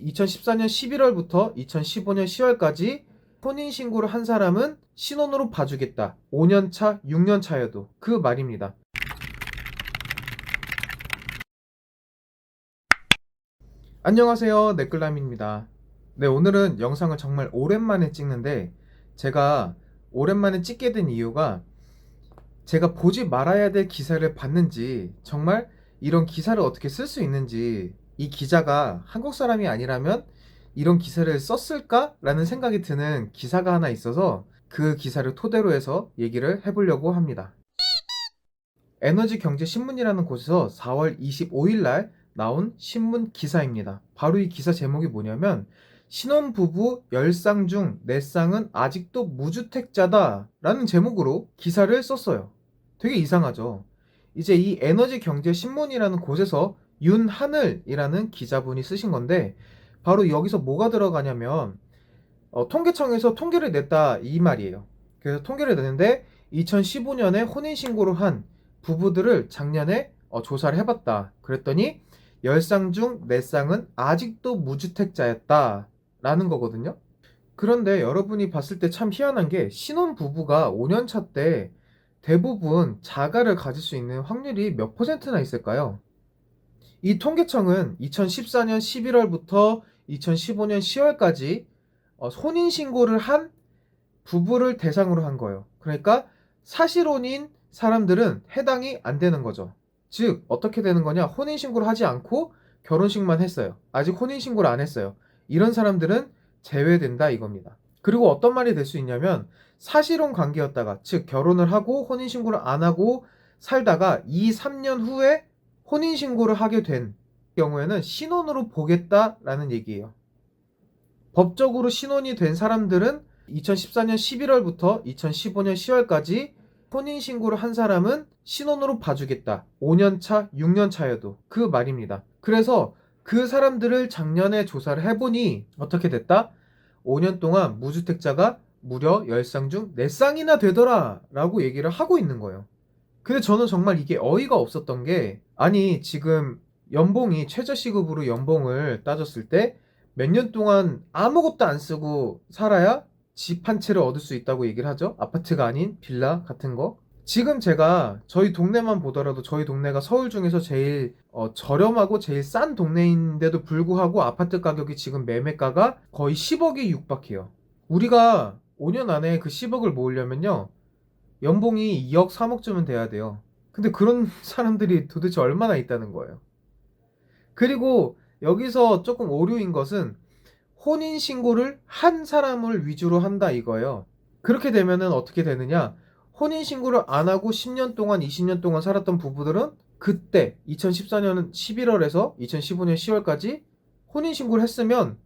2014년 11월부터 2015년 10월까지 혼인신고를 한 사람은 신혼으로 봐주겠다. 5년차, 6년차여도 그 말입니다. 안녕하세요, 네끌남입니다. 네, 오늘은 영상을 정말 오랜만에 찍는데 제가 오랜만에 찍게 된 이유가 제가 보지 말아야 될 기사를 봤는지, 정말 이런 기사를 어떻게 쓸 수 있는지, 이 기자가 한국 사람이 아니라면 이런 기사를 썼을까? 라는 생각이 드는 기사가 하나 있어서 그 기사를 토대로 해서 얘기를 해보려고 합니다. 에너지경제신문이라는 곳에서 4월 25일 날 나온 신문 기사입니다. 바로 이 기사 제목이 뭐냐면 신혼부부 10쌍 중 4쌍은 아직도 무주택자다 라는 제목으로 기사를 썼어요. 되게 이상하죠. 이제 이 에너지경제신문이라는 곳에서 윤하늘이라는 기자분이 쓰신 건데, 바로 여기서 뭐가 들어가냐면 통계청에서 통계를 냈다 이 말이에요. 그래서 통계를 냈는데 2015년에 혼인신고를 한 부부들을 작년에 조사를 해봤다. 그랬더니 10쌍 중 4쌍은 아직도 무주택자였다 라는 거거든요. 그런데 여러분이 봤을 때 참 희한한 게, 신혼부부가 5년차 때 대부분 자가를 가질 수 있는 확률이 몇 퍼센트나 있을까요? 이 통계청은 2014년 11월부터 2015년 10월까지 혼인신고를 한 부부를 대상으로 한 거예요. 그러니까 사실혼인 사람들은 해당이 안 되는 거죠. 즉 어떻게 되는 거냐, 혼인신고를 하지 않고 결혼식만 했어요. 아직 혼인신고를 안 했어요. 이런 사람들은 제외된다 이겁니다. 그리고 어떤 말이 될 수 있냐면, 사실혼 관계였다가, 즉 결혼을 하고 혼인신고를 안 하고 살다가 2, 3년 후에 혼인신고를 하게 된 경우에는 신혼으로 보겠다라는 얘기예요. 법적으로 신혼이 된 사람들은 2014년 11월부터 2015년 10월까지 혼인신고를 한 사람은 신혼으로 봐주겠다. 5년차, 6년차여도 그 말입니다. 그래서 그 사람들을 작년에 조사를 해보니 어떻게 됐다? 5년 동안 무주택자가 무려 10쌍 중 4쌍이나 되더라 라고 얘기를 하고 있는 거예요. 근데 저는 정말 이게 어이가 없었던 게, 아니 지금 연봉이 최저시급으로 연봉을 따졌을 때 몇 년 동안 아무것도 안 쓰고 살아야 집 한 채를 얻을 수 있다고 얘기를 하죠. 아파트가 아닌 빌라 같은 거. 지금 제가 저희 동네만 보더라도 저희 동네가 서울 중에서 제일 저렴하고 제일 싼 동네인데도 불구하고 아파트 가격이 지금 매매가가 거의 10억이 육박해요. 우리가 5년 안에 그 10억을 모으려면요, 연봉이 2억, 3억쯤은 돼야 돼요. 근데 그런 사람들이 도대체 얼마나 있다는 거예요. 그리고 여기서 조금 오류인 것은 혼인신고를 한 사람을 위주로 한다 이거예요. 그렇게 되면은 어떻게 되느냐, 혼인신고를 안 하고 10년 동안, 20년 동안 살았던 부부들은 그때 2014년 11월에서 2015년 10월까지 혼인신고를 했으면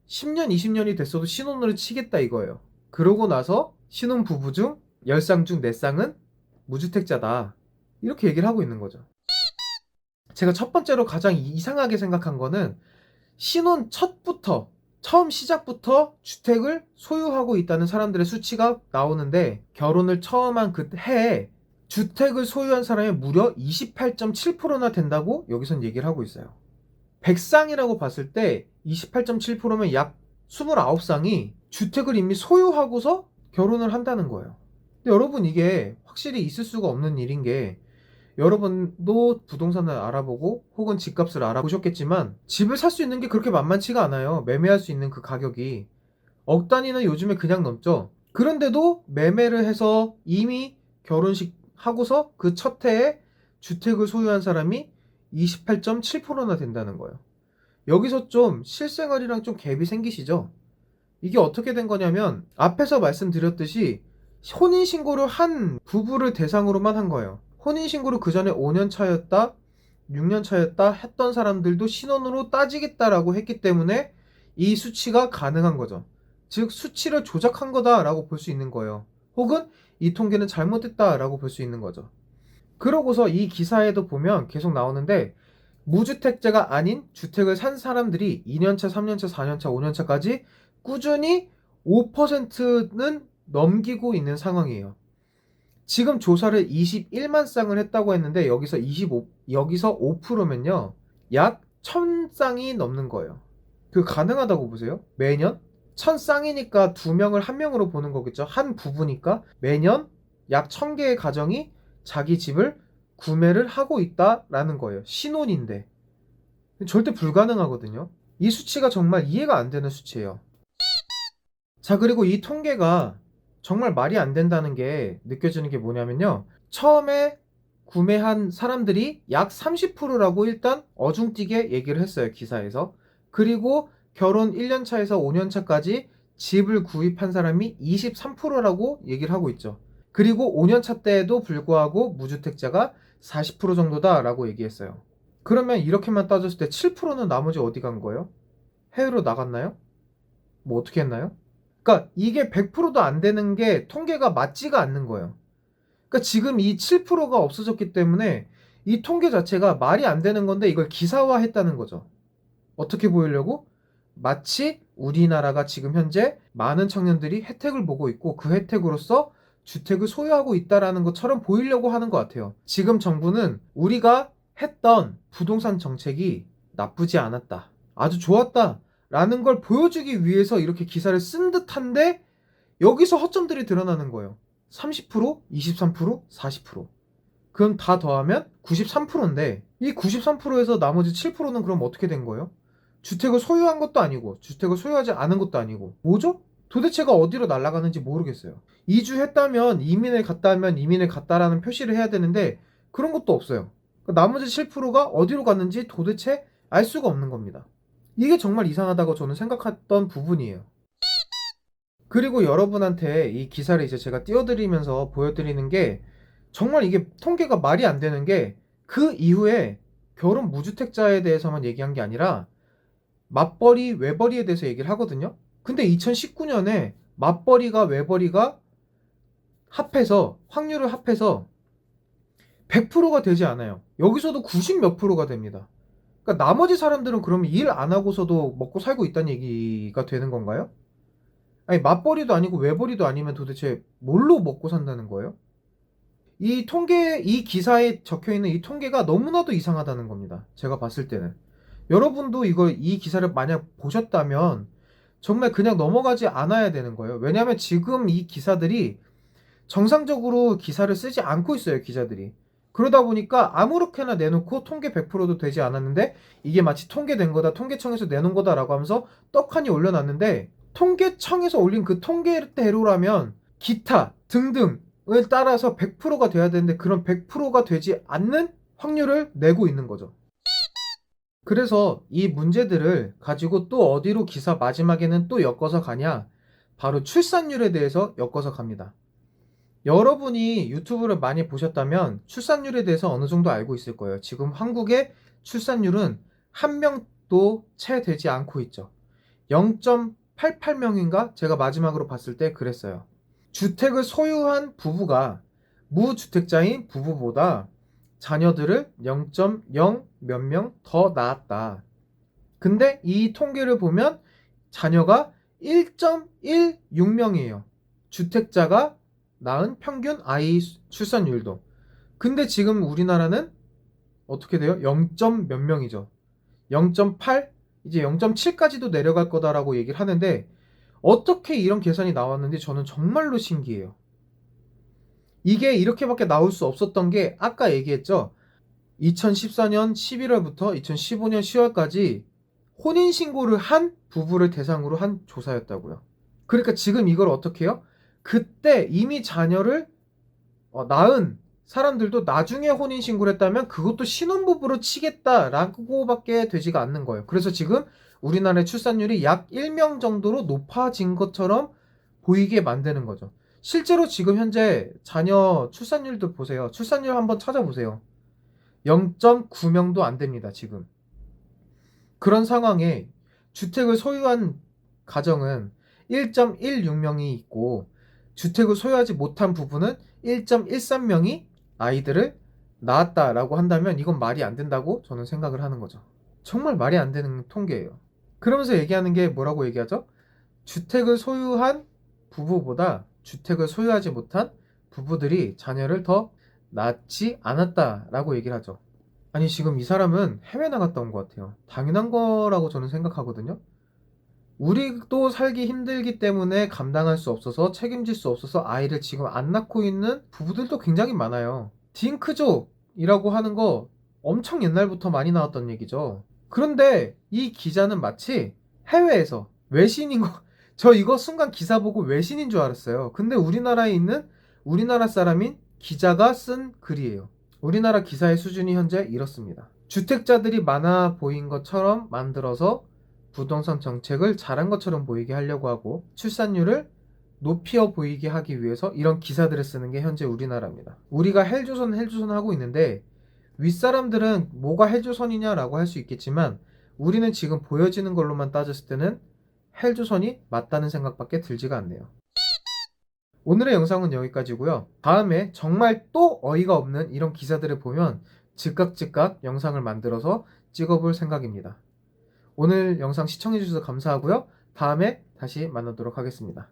10년, 20년이 됐어도 신혼으로 치겠다 이거예요. 그러고 나서 신혼부부 중 10쌍 중 4쌍은 무주택자다, 이렇게 얘기를 하고 있는 거죠. 제가 첫 번째로 가장 이상하게 생각한 거는, 신혼 첫부터, 처음 시작부터 주택을 소유하고 있다는 사람들의 수치가 나오는데, 결혼을 처음 한 그 해에 주택을 소유한 사람이 무려 28.7%나 된다고 여기선 얘기를 하고 있어요. 100쌍이라고 봤을 때 28.7%면 약 29쌍이 주택을 이미 소유하고서 결혼을 한다는 거예요. 근데 여러분, 이게 확실히 있을 수가 없는 일인 게, 여러분도 부동산을 알아보고 혹은 집값을 알아보셨겠지만 집을 살 수 있는 게 그렇게 만만치가 않아요. 매매할 수 있는 그 가격이 억 단위는 요즘에 그냥 넘죠. 그런데도 매매를 해서 이미 결혼식 하고서 그 첫 해에 주택을 소유한 사람이 28.7%나 된다는 거예요. 여기서 좀 실생활이랑 좀 갭이 생기시죠? 이게 어떻게 된 거냐면, 앞에서 말씀드렸듯이 혼인신고를 한 부부를 대상으로만 한 거예요. 혼인신고를 그 전에 5년 차였다, 6년 차였다 했던 사람들도 신혼으로 따지겠다라고 했기 때문에 이 수치가 가능한 거죠. 즉 수치를 조작한 거다라고 볼 수 있는 거예요. 혹은 이 통계는 잘못됐다라고 볼 수 있는 거죠. 그러고서 이 기사에도 보면 계속 나오는데, 무주택자가 아닌 주택을 산 사람들이 2년차, 3년차, 4년차, 5년차까지 꾸준히 5%는 넘기고 있는 상황이에요. 지금 조사를 21만 쌍을 했다고 했는데, 여기서 5%면요 약 1000쌍이 넘는 거예요. 그 가능하다고 보세요? 매년? 천 쌍이니까 두 명을 한 명으로 보는 거겠죠. 한 부부니까 매년 약 1000개의 가정이 자기 집을 구매를 하고 있다라는 거예요. 신혼인데. 절대 불가능하거든요. 이 수치가 정말 이해가 안 되는 수치예요. 자, 그리고 이 통계가 정말 말이 안 된다는 게 느껴지는 게 뭐냐면요. 처음에 구매한 사람들이 약 30%라고 일단 어중뛰게 얘기를 했어요, 기사에서. 그리고 결혼 1년 차에서 5년 차까지 집을 구입한 사람이 23%라고 얘기를 하고 있죠. 그리고 5년 차 때에도 불구하고 무주택자가 40% 정도다라고 얘기했어요. 그러면 이렇게만 따졌을 때 7%는 나머지 어디 간 거예요? 해외로 나갔나요? 뭐 어떻게 했나요? 그러니까 이게 100%도 안 되는 게 통계가 맞지가 않는 거예요. 그러니까 지금 이 7%가 없어졌기 때문에 이 통계 자체가 말이 안 되는 건데 이걸 기사화했다는 거죠. 어떻게 보이려고? 마치 우리나라가 지금 현재 많은 청년들이 혜택을 보고 있고 그 혜택으로서 주택을 소유하고 있다라는 것처럼 보이려고 하는 것 같아요. 지금 정부는 우리가 했던 부동산 정책이 나쁘지 않았다, 아주 좋았다 라는 걸 보여주기 위해서 이렇게 기사를 쓴 듯한데 여기서 허점들이 드러나는 거예요. 30%, 23%, 40%. 그럼 다 더하면 93%인데 이 93%에서 나머지 7%는 그럼 어떻게 된 거예요? 주택을 소유한 것도 아니고 주택을 소유하지 않은 것도 아니고 뭐죠? 도대체가 어디로 날아가는지 모르겠어요. 이주했다면 이민을 갔다면 이민을 갔다라는 표시를 해야 되는데 그런 것도 없어요. 나머지 7%가 어디로 갔는지 도대체 알 수가 없는 겁니다. 이게 정말 이상하다고 저는 생각했던 부분이에요. 그리고 여러분한테 이 기사를 이제 제가 띄워드리면서 보여드리는 게 정말 이게 통계가 말이 안 되는 게 그 이후에 결혼 무주택자에 대해서만 얘기한 게 아니라 맞벌이, 외벌이에 대해서 얘기를 하거든요. 근데 2019년에 맞벌이가 외벌이가 합해서 확률을 합해서 100%가 되지 않아요. 여기서도 90 몇 프로가 됩니다. 그러니까 나머지 사람들은 그러면 일 안 하고서도 먹고 살고 있다는 얘기가 되는 건가요? 아니, 맞벌이도 아니고 외벌이도 아니면 도대체 뭘로 먹고 산다는 거예요? 이 통계, 이 기사에 적혀 있는 이 통계가 너무나도 이상하다는 겁니다. 제가 봤을 때는. 여러분도 이 기사를 만약 보셨다면 정말 그냥 넘어가지 않아야 되는 거예요. 왜냐하면 지금 이 기사들이 정상적으로 기사를 쓰지 않고 있어요, 기자들이. 그러다 보니까 아무렇게나 내놓고 통계 100%도 되지 않았는데 이게 마치 통계된 거다, 통계청에서 내놓은 거다라고 하면서 떡하니 올려놨는데 통계청에서 올린 그 통계대로라면 기타 등등을 따라서 100%가 돼야 되는데 그런 100%가 되지 않는 확률을 내고 있는 거죠. 그래서 이 문제들을 가지고 또 어디로 기사 마지막에는 또 엮어서 가냐? 바로 출산율에 대해서 엮어서 갑니다. 여러분이 유튜브를 많이 보셨다면 출산율에 대해서 어느 정도 알고 있을 거예요. 지금 한국의 출산율은 한 명도 채 되지 않고 있죠. 0.88명인가? 제가 마지막으로 봤을 때 그랬어요. 주택을 소유한 부부가 무주택자인 부부보다 자녀들을 0.0 몇 명 더 낳았다. 근데 이 통계를 보면 자녀가 1.16명이에요. 주택자가 낳은 평균 아이 출산율도. 근데 지금 우리나라는 어떻게 돼요? 0. 몇 명이죠. 0.8? 이제 0.7까지도 내려갈 거다라고 얘기를 하는데 어떻게 이런 계산이 나왔는지 저는 정말로 신기해요. 이게 이렇게밖에 나올 수 없었던 게 아까 얘기했죠. 2014년 11월부터 2015년 10월까지 혼인신고를 한 부부를 대상으로 한 조사였다고요. 그러니까 지금 이걸 어떻게 해요? 그때 이미 자녀를 낳은 사람들도 나중에 혼인신고를 했다면 그것도 신혼부부로 치겠다라고 밖에 되지가 않는 거예요. 그래서 지금 우리나라의 출산율이 약 1명 정도로 높아진 것처럼 보이게 만드는 거죠. 실제로 지금 현재 자녀 출산율도 보세요. 출산율 한번 찾아보세요. 0.9명도 안 됩니다, 지금. 그런 상황에 주택을 소유한 가정은 1.16명이 있고 주택을 소유하지 못한 부부는 1.13명이 아이들을 낳았다라고 한다면 이건 말이 안 된다고 저는 생각을 하는 거죠. 정말 말이 안 되는 통계예요. 그러면서 얘기하는 게 뭐라고 얘기하죠? 주택을 소유한 부부보다 주택을 소유하지 못한 부부들이 자녀를 더 낳지 않았다라고 얘기를 하죠. 아니, 지금 이 사람은 해외 나갔다 온 것 같아요. 당연한 거라고 저는 생각하거든요. 우리도 살기 힘들기 때문에 감당할 수 없어서 책임질 수 없어서 아이를 지금 안 낳고 있는 부부들도 굉장히 많아요. 딩크족이라고 하는 거 엄청 옛날부터 많이 나왔던 얘기죠. 그런데 이 기자는 마치 해외에서 외신인 거, 저 이거 순간 기사 보고 외신인 줄 알았어요. 근데 우리나라에 있는 우리나라 사람인 기자가 쓴 글이에요. 우리나라 기사의 수준이 현재 이렇습니다. 주택자들이 많아 보인 것처럼 만들어서 부동산 정책을 잘한 것처럼 보이게 하려고 하고 출산율을 높여 보이게 하기 위해서 이런 기사들을 쓰는 게 현재 우리나라입니다. 우리가 헬조선 하고 있는데 윗사람들은 뭐가 헬조선이냐라고 할 수 있겠지만 우리는 지금 보여지는 걸로만 따졌을 때는 헬조선이 맞다는 생각밖에 들지가 않네요. 오늘의 영상은 여기까지고요. 다음에 정말 또 어이가 없는 이런 기사들을 보면 즉각 영상을 만들어서 찍어볼 생각입니다. 오늘 영상 시청해주셔서 감사하고요. 다음에 다시 만나도록 하겠습니다.